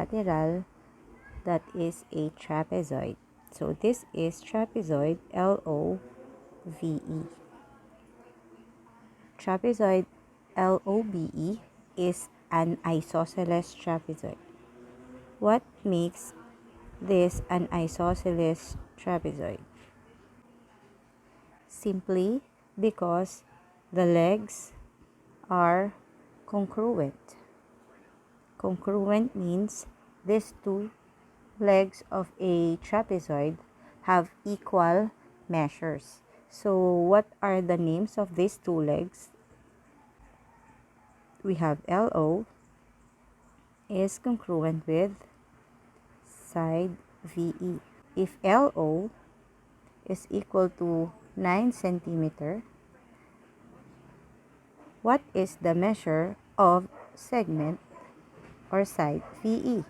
equilateral, that is a trapezoid. So this is trapezoid LOVE. Trapezoid LOBE is an isosceles trapezoid. What makes this an isosceles trapezoid? Simply because the legs are congruent. Congruent means these two legs of a trapezoid have equal measures. So what are the names of these two legs? We have LO is congruent with side VE. If LO is equal to 9 centimeter, what is the measure of segment or side VE?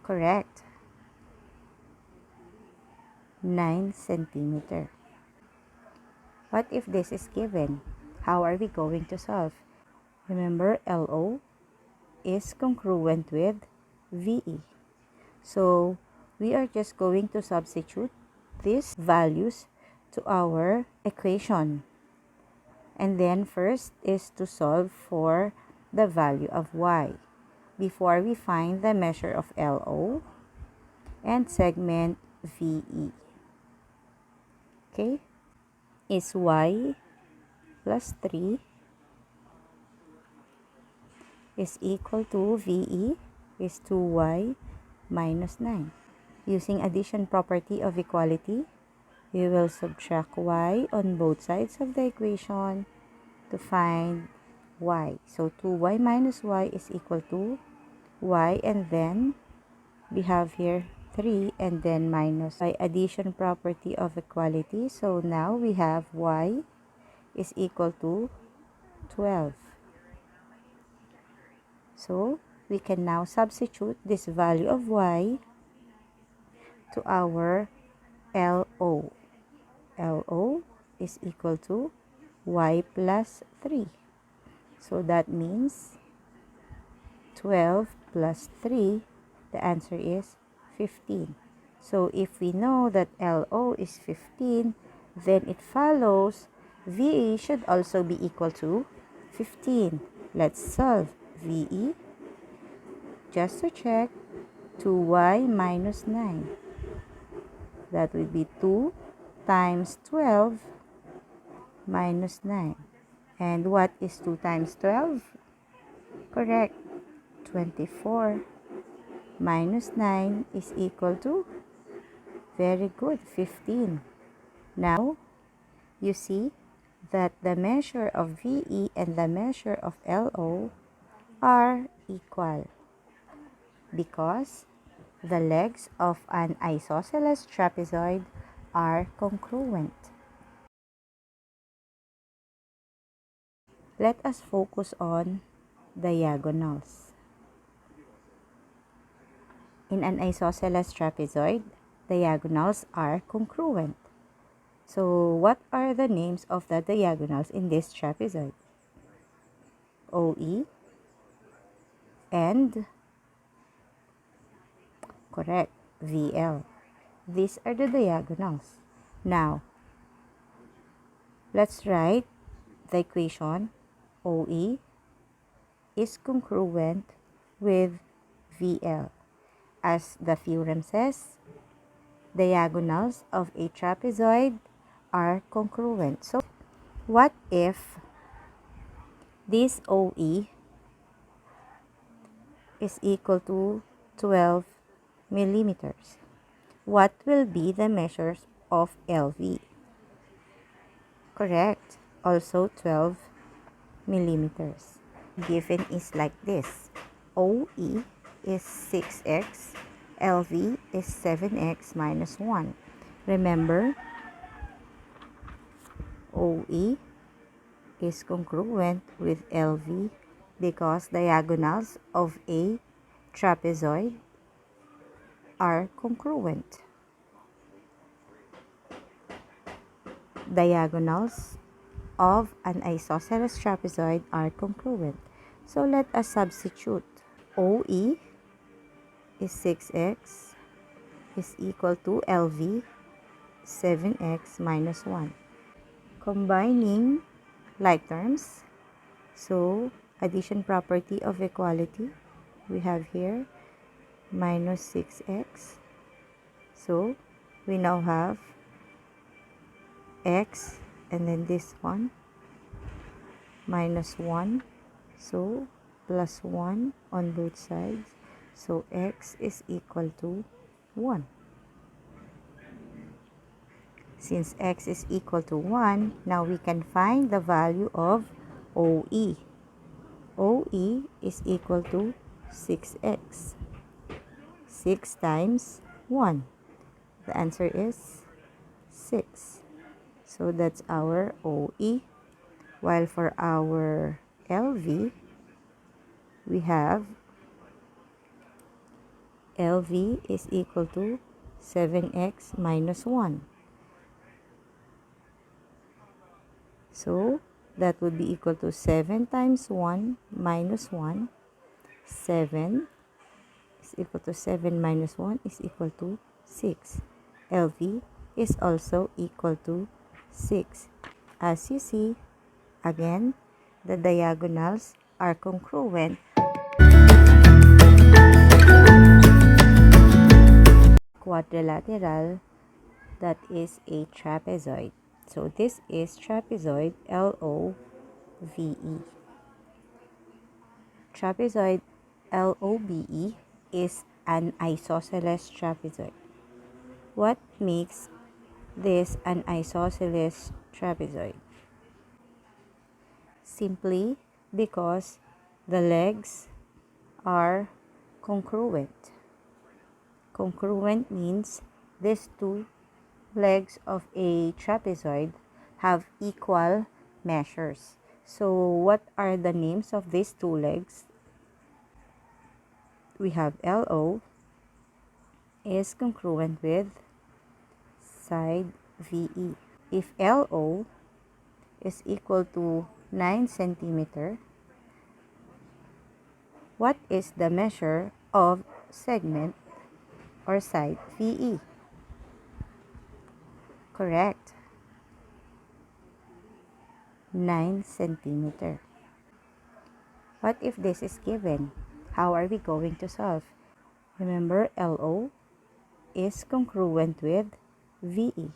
Correct. 9 centimeter. What if this is given? How are we going to solve? Remember, LO is congruent with VE. So we are just going to substitute these values to our equation. And then first is to solve for the value of y before we find the measure of LO and segment VE. Okay? Is y plus 3 is equal to VE is 2y minus 9. Using addition property of equality, we will subtract y on both sides of the equation to find y. So 2y minus y is equal to y, and then we have here 3 and then minus by addition property of equality. So now we have y is equal to 12. So we can now substitute this value of y to our LO. LO is equal to y plus 3. So that means 12 plus 3, the answer is 15. So if we know that LO is 15, then it follows VE should also be equal to 15. Let's solve. VE, just to check, 2y minus 9. That will be 2 times 12 minus 9. And what is 2 times 12? Correct. 24 minus 9 is equal to, very good, 15. Now, you see that the measure of VE and the measure of LO are equal because the legs of an isosceles trapezoid are congruent. Let us focus on diagonals. In an isosceles trapezoid, diagonals are congruent. So what are the names of the diagonals in this trapezoid? OE and, correct, VL. These are the diagonals. Now, let's write the equation. OE is congruent with VL. As the theorem says, diagonals of a trapezoid are congruent. So, what if this OE is equal to 12 millimeters? What will be the measures of LV? Correct, also 12 millimeters. Given is like this. OE is 6x, LV is 7x minus 1. Remember, OE is congruent with LV because diagonals of a trapezoid are congruent. Diagonals of an isosceles trapezoid are congruent. So let us substitute. OE is 6x is equal to LV 7x minus 1. Combining like terms, so addition property of equality, we have here minus 6x. So we now have x and then this one minus 1. So plus 1 on both sides. So x is equal to 1. Since x is equal to 1, now we can find the value of OE. OE is equal to 6x. 6 times 1. The answer is 6. So that's our OE. While for our LV, we have LV is equal to 7x minus 1. So that would be equal to 7 times 1 minus 1. 7 is equal to 7 minus 1 is equal to 6. LV is also equal to 6. As you see, again, the diagonals are congruent. Quadrilateral, that is a trapezoid. So this is trapezoid LOVE. Trapezoid LOBE is an isosceles trapezoid. What makes this an isosceles trapezoid? Simply because the legs are congruent. Congruent means these two legs of a trapezoid have equal measures. So what are the names of these two legs? We have LO is congruent with side VE. If LO is equal to 9 centimeter, what is the measure of segment or side VE? Correct. 9 centimeter. What if this is given? How are we going to solve? Remember, LO is congruent with VE.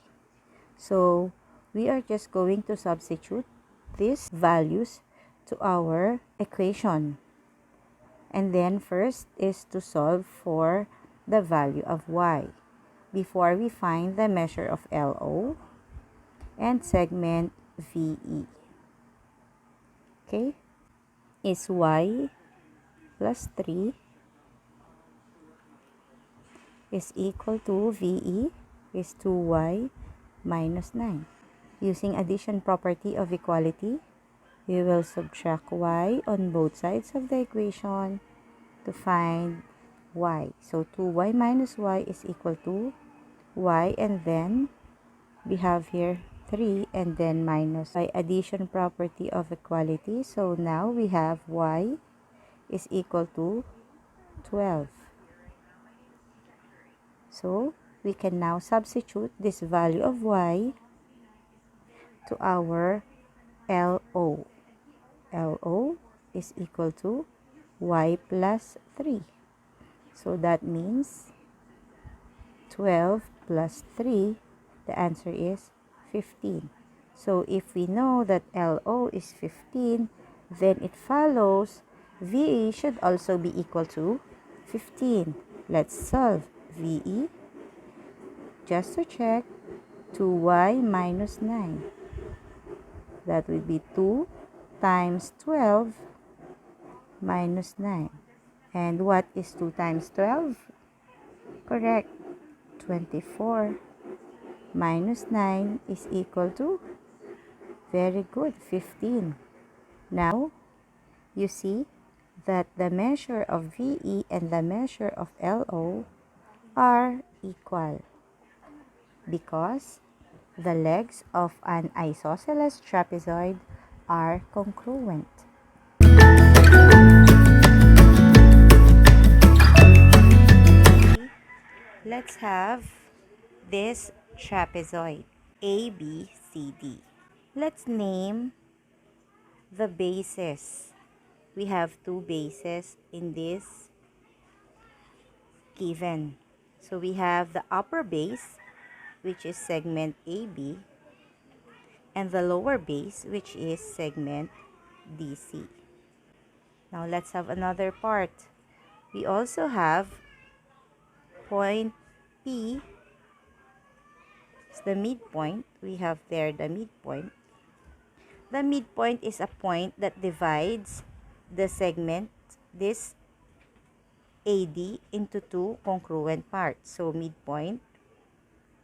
So we are just going to substitute these values to our equation. And then first is to solve for the value of y before we find the measure of LO and segment VE. Okay? Is y plus 3 is equal to VE is 2y minus 9. Using addition property of equality, we will subtract y on both sides of the equation to find y. So 2y minus y is equal to y, and then we have here 3 and then minus by addition property of equality. So now we have y is equal to 12. So we can now substitute this value of y to our LO. LO is equal to y plus 3. So that means 12 plus 3, the answer is 15. So if we know that LO is 15, then it follows VE should also be equal to 15. Let's solve VE. Just to check, 2y minus 9. That will be 2 times 12 minus 9. And what is 2 times 12? Correct. 24 minus 9 is equal to, very good, 15. Now, you see that the measure of VE and the measure of LO are equal because the legs of an isosceles trapezoid are congruent. Let's have this trapezoid, A, B, C, D. Let's name the bases. We have two bases in this given. So we have the upper base, which is segment AB, and the lower base, which is segment DC. Now let's have another part. We also have point P. It's the midpoint. We have there the midpoint. The midpoint is a point that divides the segment, this AD, into two congruent parts. So midpoint,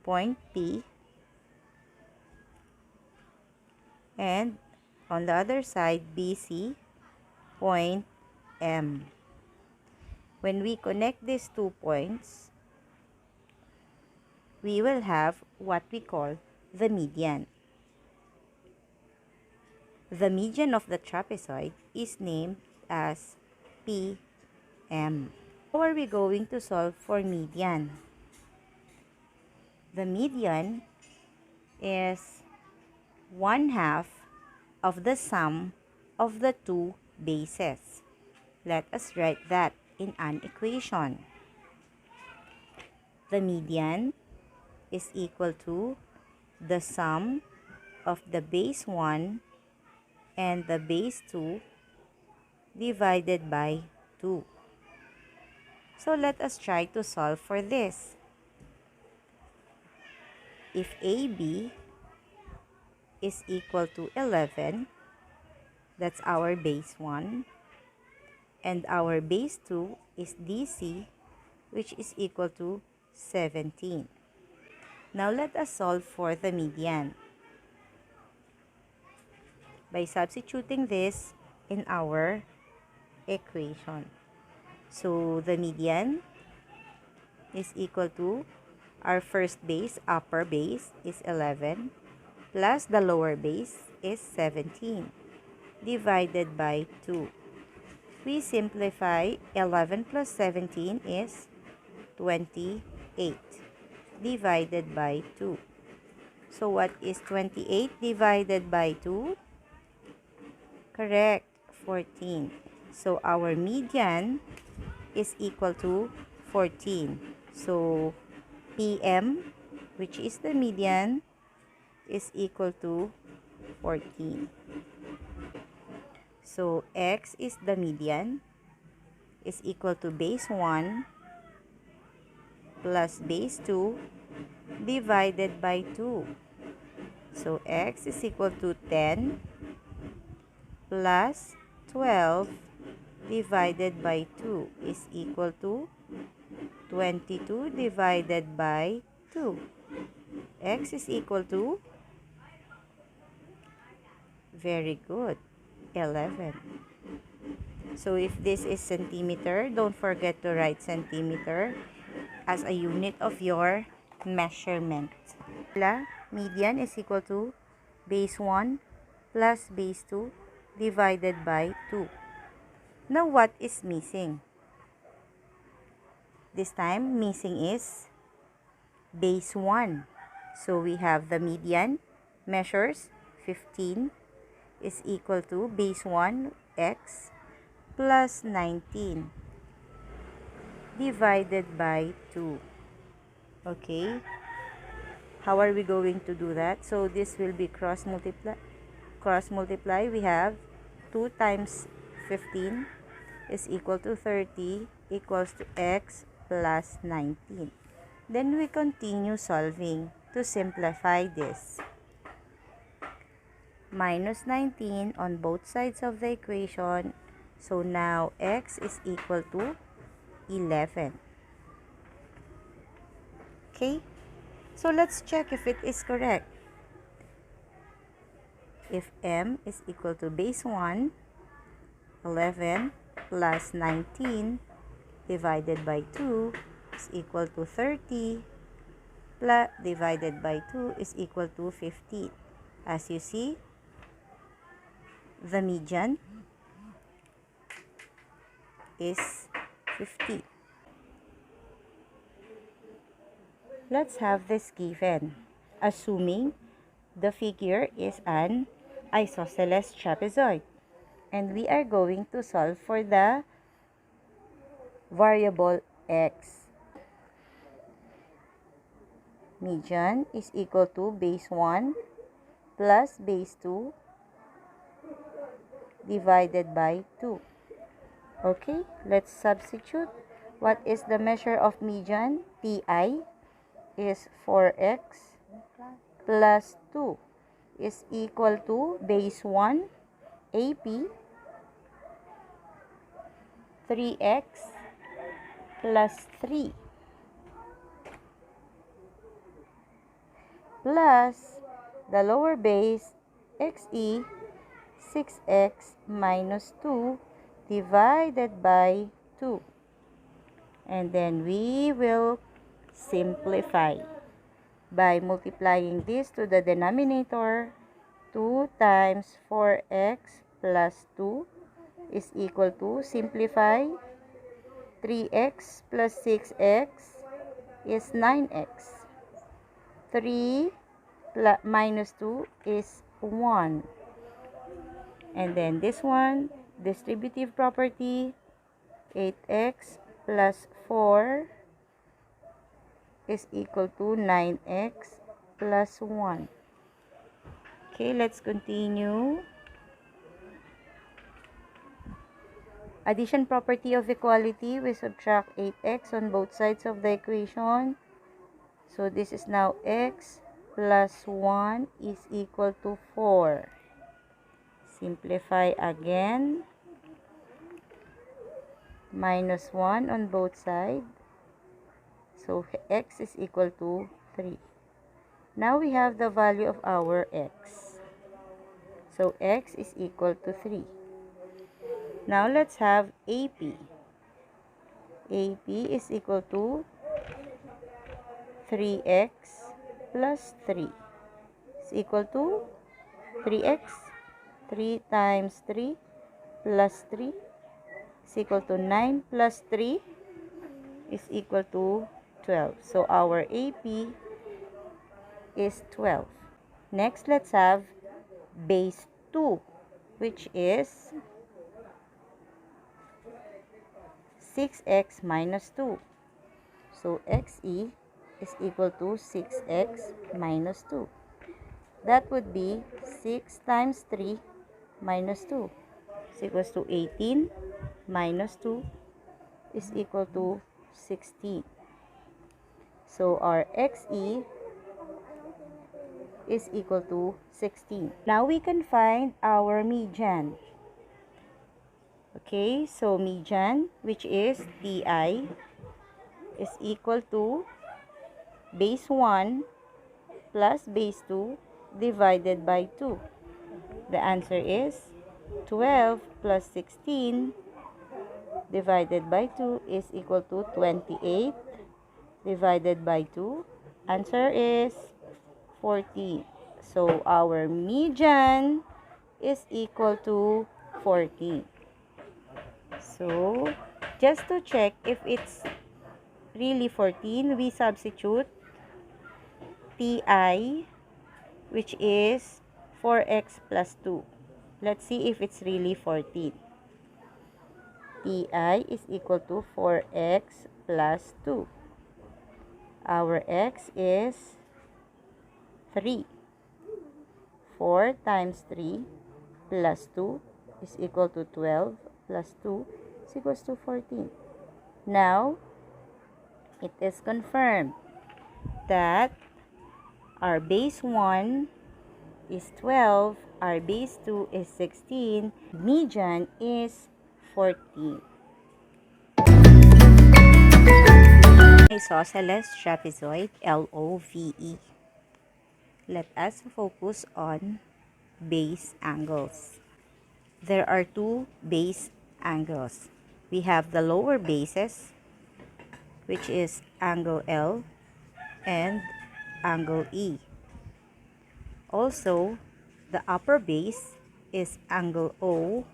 point P, and on the other side, BC, point M. When we connect these 2 points, we will have what we call the median. The median of the trapezoid is named as PM. How are we going to solve for median? The median is 1/2 of the sum of the two bases. Let us write that in an equation. The median is equal to the sum of the base 1 and the base 2 divided by 2. So let us try to solve for this. If AB is equal to 11, that's our base 1, and our base 2 is DC, which is equal to 17. Now let us solve for the median by substituting this in our equation. So the median is equal to our first base, upper base, is 11, plus the lower base is 17, divided by 2. We simplify. 11 plus 17 is 28, divided by 2. So what is 28 divided by 2? Correct, 14. So our median is equal to 14. So PM, which is the median, is equal to 14. So X is the median, is equal to base 1 plus base 2 divided by 2. So X is equal to 10 plus 12 divided by 2 is equal to 22 divided by 2. X is equal to, very good, 11. So if this is centimeter, don't forget to write centimeter as a unit of your measurement. Median is equal to base 1 plus base 2 divided by 2. Now what is missing? This time missing is base 1. So we have the median measures 15 is equal to base 1 x plus 19 divided by 2. Okay, how are we going to do that? So this will be cross multiply. We have 2 times 15 is equal to 30 equals to x plus 19. Then we continue solving to simplify this. Minus 19 on both sides of the equation. So now x is equal to 11. Okay, so let's check if it is correct. If m is equal to base 1, 11 plus 19 divided by 2 is equal to 30 plus divided by 2 is equal to 15. As you see, the median is 50. let's have this given, assuming the figure is an isosceles trapezoid. And we are going to solve for the variable x. Median is equal to base 1 plus base 2 divided by 2. Okay, let's substitute. What is the measure of median? Ti is 4x plus 2 is equal to base 1 AP 3x plus 3 plus the lower base xe 6x minus 2 divided by 2. And then we will simplify by multiplying this to the denominator. 2 times 4x plus 2 is equal to, simplify, 3x plus 6x is 9x. 3 minus 2 is 1. And then this one, distributive property, 8x plus 4 is equal to 9x plus 1. Okay, let's continue. Addition property of equality, we subtract 8x on both sides of the equation. So this is now x plus 1 is equal to 4. Simplify again. Minus 1 on both sides. So x is equal to 3. Now we have the value of our x. So x is equal to 3. Now let's have AP. AP is equal to 3x plus 3 is equal to 3x. 3 times 3 plus 3 is equal to 9 plus 3 is equal to 12. So our AP is 12. Next, let's have base 2, which is 6x minus 2. So xe is equal to 6x minus 2. That would be 6 times 3 minus 2 is equals to 18 minus 2 is equal to 16. So our xe is equal to 16. Now we can find our median. Okay, so median, which is Ti, is equal to base 1 plus base 2 divided by 2. The answer is 12 plus 16 divided by 2 is equal to 28 divided by 2. Answer is 14. So our median is equal to 14. So just to check if it's really 14, we substitute Ti, which is 4x plus 2. Let's see if it's really 14. Ti is equal to 4x plus 2. Our x is 3. 4 times 3 plus 2 is equal to 12 plus 2 is equals to 14. Now, it is confirmed that our base 1 is 12, our base 2 is 16, median is 14. Isosceles trapezoid, LOVE. Let us focus on base angles. There are two base angles. We have the lower bases, which is angle L and angle E. Also, the upper base is angle O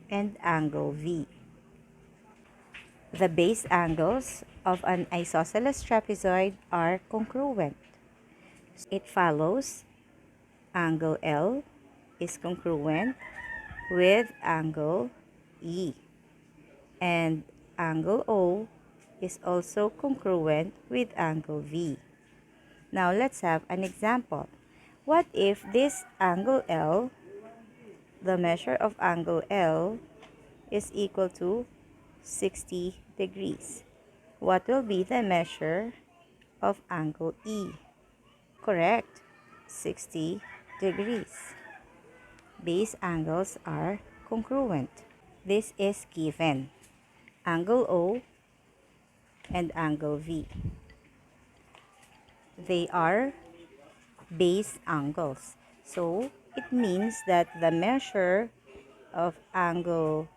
and angle V. The base angles of an isosceles trapezoid are congruent. It follows angle L is congruent with angle E, and angle O is also congruent with angle V. Now let's have an example. What if this angle L, the measure of angle L, is equal to 60 degrees? What will be the measure of angle E? Correct, 60 degrees. Base angles are congruent. This is given. Angle O and angle V. They are base angles. So, it means that the measure of angle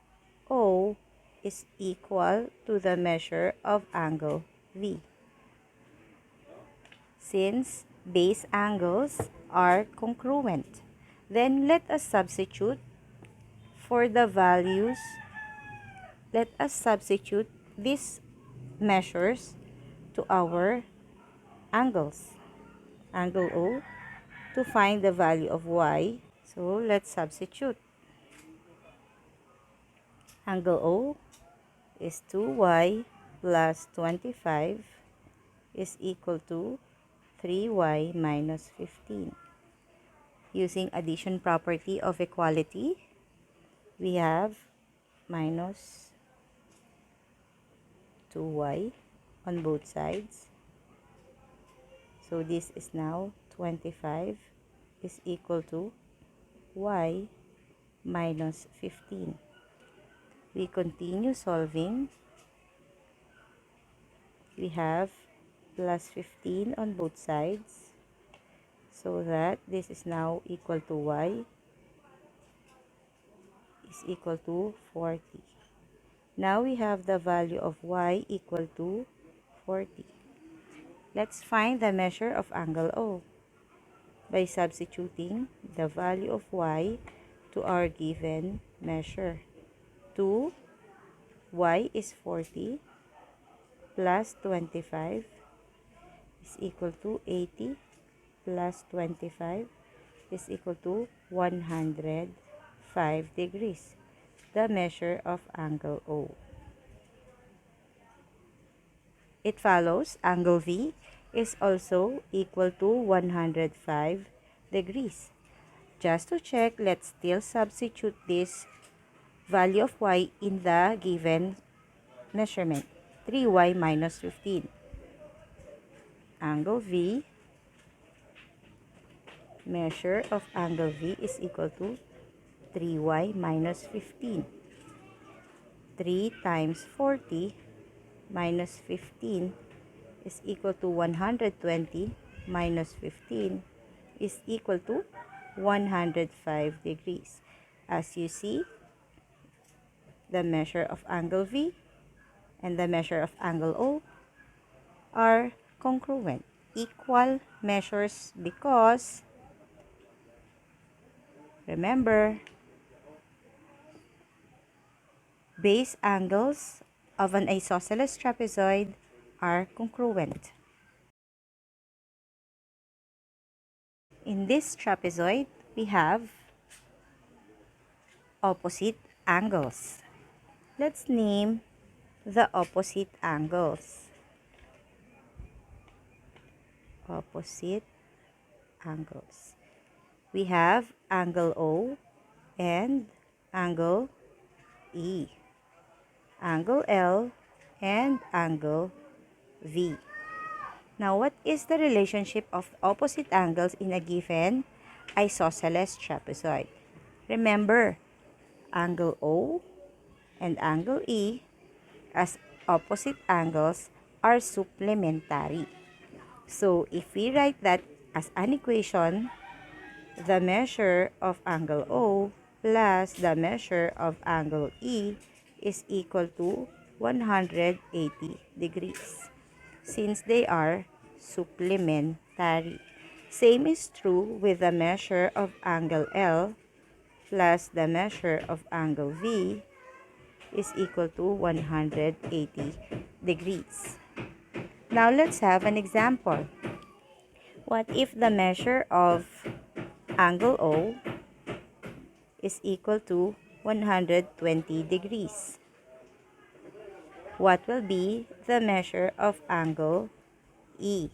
O is equal to the measure of angle V. Since base angles are congruent, then let us substitute for the values. Let us substitute these measures to our angles. Angle O to find the value of y. So let's substitute. Angle O is 2y plus 25 is equal to 3y minus 15. Using addition property of equality, we have minus 2y on both sides. So this is now 25 is equal to y minus 15. We continue solving. We have plus 15 on both sides, so that this is now equal to y is equal to 40. Now we have the value of y equal to 40. Let's find the measure of angle O by substituting the value of y to our given measure. 2y is 40 plus 25 is equal to 80 plus 25 is equal to 105 degrees, the measure of angle O. It follows angle V is also equal to 105 degrees. Just to check, let's still substitute this value of y in the given measurement, 3y minus 15. Angle V, measure of angle V is equal to 3y minus 15. 3 times 40 minus 15 is equal to 120 minus 15 is equal to 105 degrees. As you see, the measure of angle V and the measure of angle O are congruent, equal measures, because remember, base angles of an isosceles trapezoid are congruent. In this trapezoid, we have opposite angles. Let's name the opposite angles. Opposite angles. We have angle O and angle E, angle L and angle V. Now, what is the relationship of opposite angles in a given isosceles trapezoid? Remember, angle O and angle E as opposite angles are supplementary. So, if we write that as an equation, the measure of angle O plus the measure of angle E is equal to 180 degrees, since they are supplementary. Same is true with the measure of angle L plus the measure of angle V is equal to 180 degrees. Now let's have an example. What if the measure of angle O is equal to 120 degrees? What will be the measure of angle E?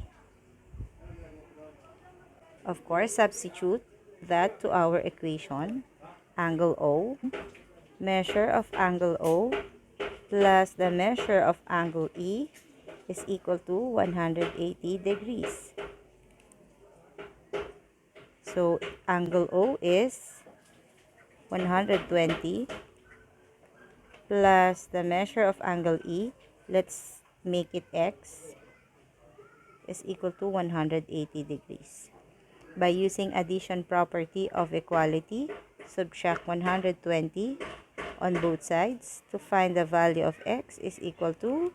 Of course, substitute that to our equation. Angle O, measure of angle O plus the measure of angle E is equal to 180 degrees. So, angle O is 120 plus the measure of angle E, let's make it X, is equal to 180 degrees. By using addition property of equality, subtract 120 on both sides to find the value of X is equal to,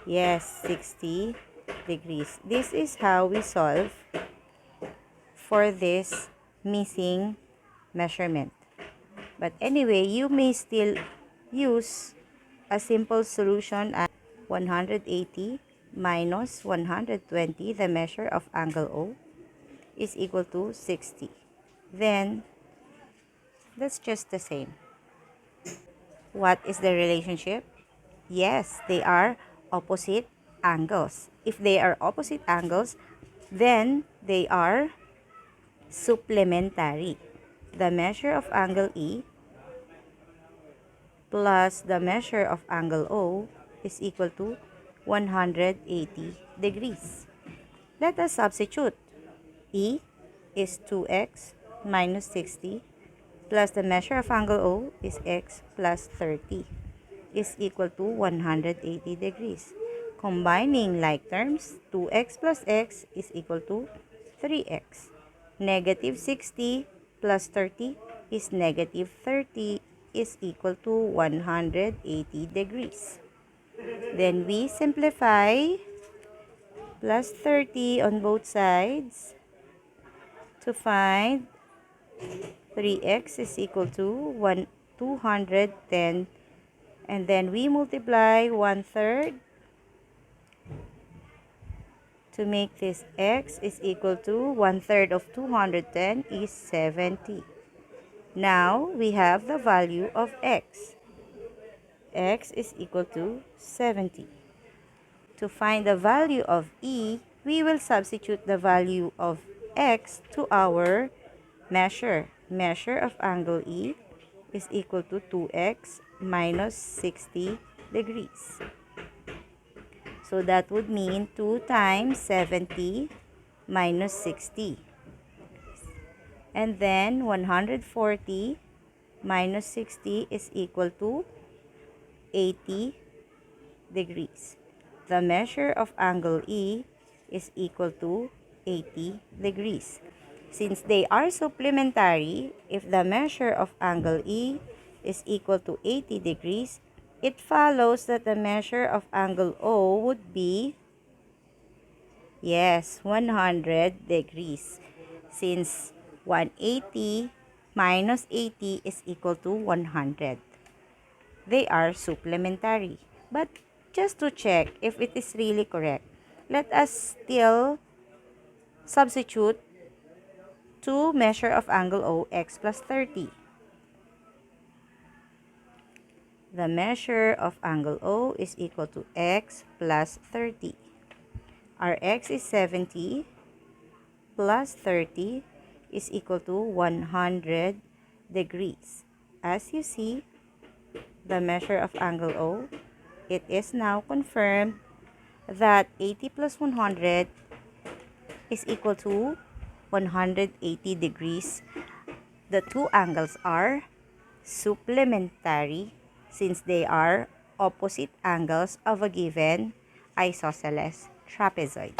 yes, 60 degrees. This is how we solve for this missing measurement. But anyway, you may still use a simple solution as 180 minus 120, the measure of angle O, is equal to 60. Then, that's just the same. What is the relationship? Yes, they are opposite angles. If they are opposite angles, then they are supplementary. The measure of angle E plus the measure of angle O is equal to 180 degrees. Let us substitute. E is 2x minus 60 plus the measure of angle O is x plus 30 is equal to 180 degrees. Combining like terms, 2x plus x is equal to 3x. Negative 60 plus 30 is negative 30 is equal to 180 degrees. Then we simplify plus 30 on both sides to find 3x is equal to 210, and then we multiply 1/3 to make this x is equal to 1/3 of 210 is 70. Now we have the value of x. X is equal to 70. To find the value of E, we will substitute the value of x to our measure. Measure of angle E is equal to 2x minus 60 degrees. So that would mean 2 times 70 minus 60. And then 140 minus 60 is equal to 80 degrees. The measure of angle E is equal to 80 degrees. Since they are supplementary, if the measure of angle E is equal to 80 degrees, it follows that the measure of angle O would be, yes, 100 degrees. Since 180 minus 80 is equal to 100. They are supplementary. But just to check if it is really correct, let us still substitute to measure of angle O, x plus 30. The measure of angle O is equal to x plus 30. Our x is 70 plus 30 is equal to 100 degrees. As you see, the measure of angle O, it is now confirmed that 80 plus 100 is equal to 180 degrees. The two angles are supplementary since they are opposite angles of a given isosceles trapezoid.